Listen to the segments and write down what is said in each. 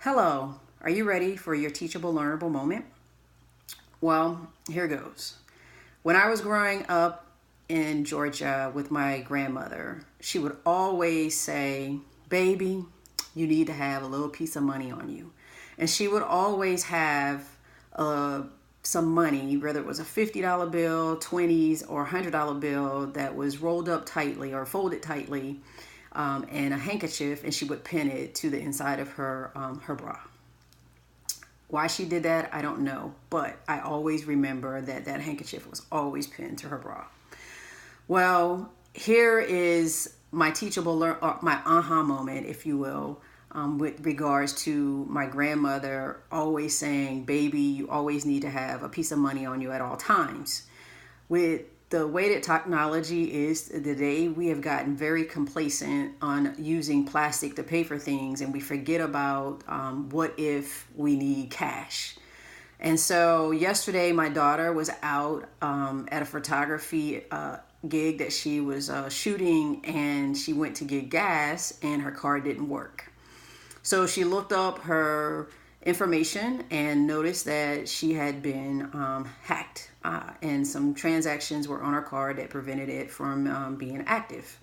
Hello, are you ready for your teachable, learnable moment? Well, here goes. When I was growing up in Georgia with my grandmother, she would always say, "Baby, you need to have a little piece of money on you." And she would always have some money, whether it was a $50 bill, 20s, or $100 bill that was rolled up tightly or folded tightly, and a handkerchief, and she would pin it to the inside of her bra. Why she did that, I don't know, but I always remember that that handkerchief was always pinned to her bra. Well, here is my my aha moment, if you will, with regards to my grandmother always saying, "Baby, you always need to have a piece of money on you at all times." With the way that technology is today, we have gotten very complacent on using plastic to pay for things, and we forget about what if we need cash. And so yesterday, my daughter was out at a photography gig that she was shooting, and she went to get gas, and her car didn't work. So she looked up her information and noticed that she had been hacked, and some transactions were on her card that prevented it from being active.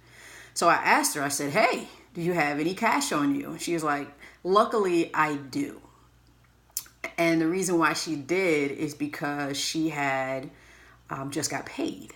So I asked her, I said, "Hey, do you have any cash on you?" She was like, "Luckily, I do." And the reason why she did is because she had just got paid.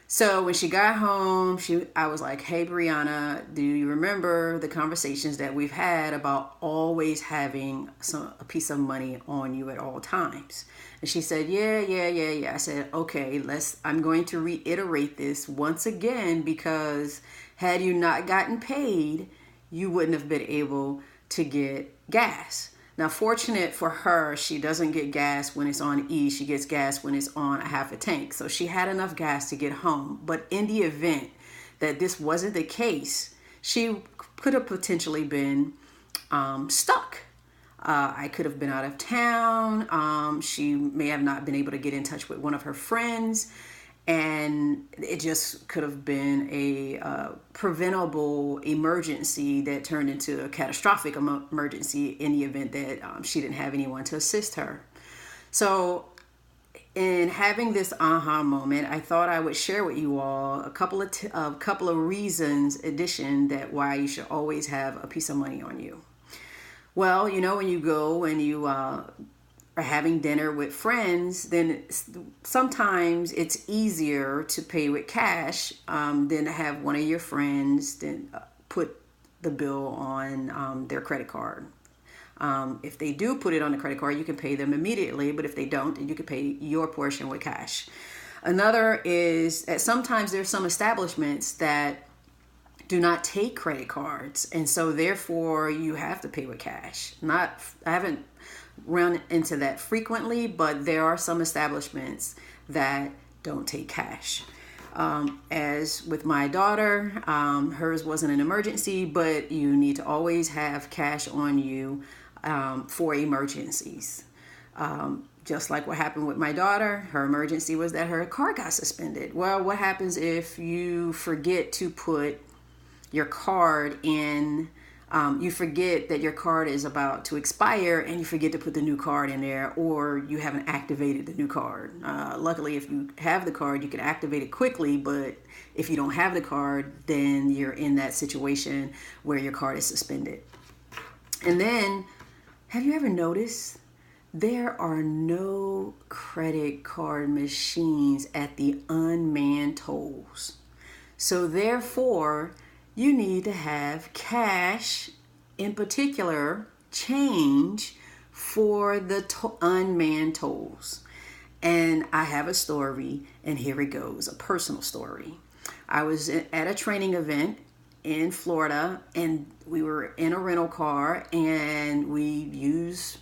So when she got home, I was like, "Hey, Brianna, do you remember the conversations that we've had about always having a piece of money on you at all times?" And she said, "Yeah. I said, "Okay, I'm going to reiterate this once again, because had you not gotten paid, you wouldn't have been able to get gas." Now, fortunate for her, she doesn't get gas when it's on E. She gets gas when it's on a half a tank. So she had enough gas to get home. But in the event that this wasn't the case, she could have potentially been stuck. I could have been out of town. She may have not been able to get in touch with one of her friends. And it just could have been a preventable emergency that turned into a catastrophic emergency in the event that she didn't have anyone to assist her. So in having this aha moment, I thought I would share with you all a couple of reasons, that why you should always have a piece of money on you. Well, when you go and you are having dinner with friends, then sometimes it's easier to pay with cash than to have one of your friends then put the bill on their credit card. If they do put it on the credit card, you can pay them immediately, but if they don't, then you can pay your portion with cash. Another is that sometimes there's some establishments that do not take credit cards, and so therefore you have to pay with cash. I haven't run into that frequently, but there are some establishments that don't take cash. As with my daughter, hers wasn't an emergency, but you need to always have cash on you for emergencies. Just like what happened with my daughter, her emergency was that her car got suspended. Well, what happens if you forget to put your card in? You forget that your card is about to expire, and you forget to put the new card in there, or you haven't activated the new card. Luckily, if you have the card, you can activate it quickly, but if you don't have the card, then you're in that situation where your card is suspended. And then, have you ever noticed there are no credit card machines at the unmanned tolls? So therefore, you need to have cash, in particular, change for the unmanned tolls. And I have a story, and here it goes, a personal story. I was at a training event in Florida, and we were in a rental car, and we used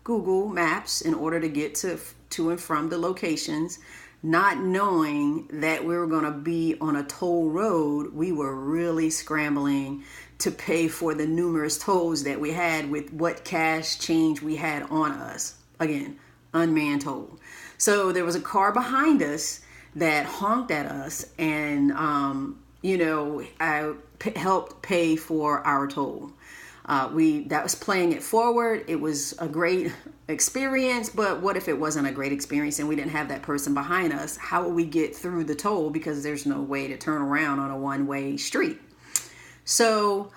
Google Maps in order to get to and from the locations. Not knowing that we were going to be on a toll road, we were really scrambling to pay for the numerous tolls that we had with what cash change we had on us. Again, unmanned toll. So there was a car behind us that honked at us, and I helped pay for our toll. That was playing it forward. It was a great experience, but what if it wasn't a great experience and we didn't have that person behind us? How would we get through the toll, because there's no way to turn around on a one-way street? So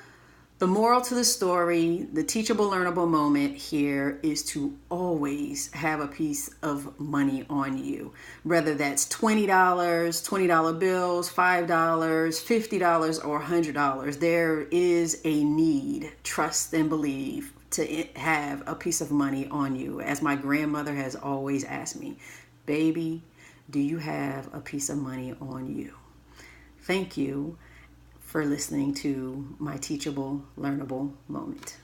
the moral to the story, the teachable, learnable moment here is to always have a piece of money on you. Whether that's $20, $20 bills, $5, $50, or $100. There is a need, trust and believe, to have a piece of money on you. As my grandmother has always asked me, baby, do you have a piece of money on you? Thank you for listening to my teachable, learnable moment.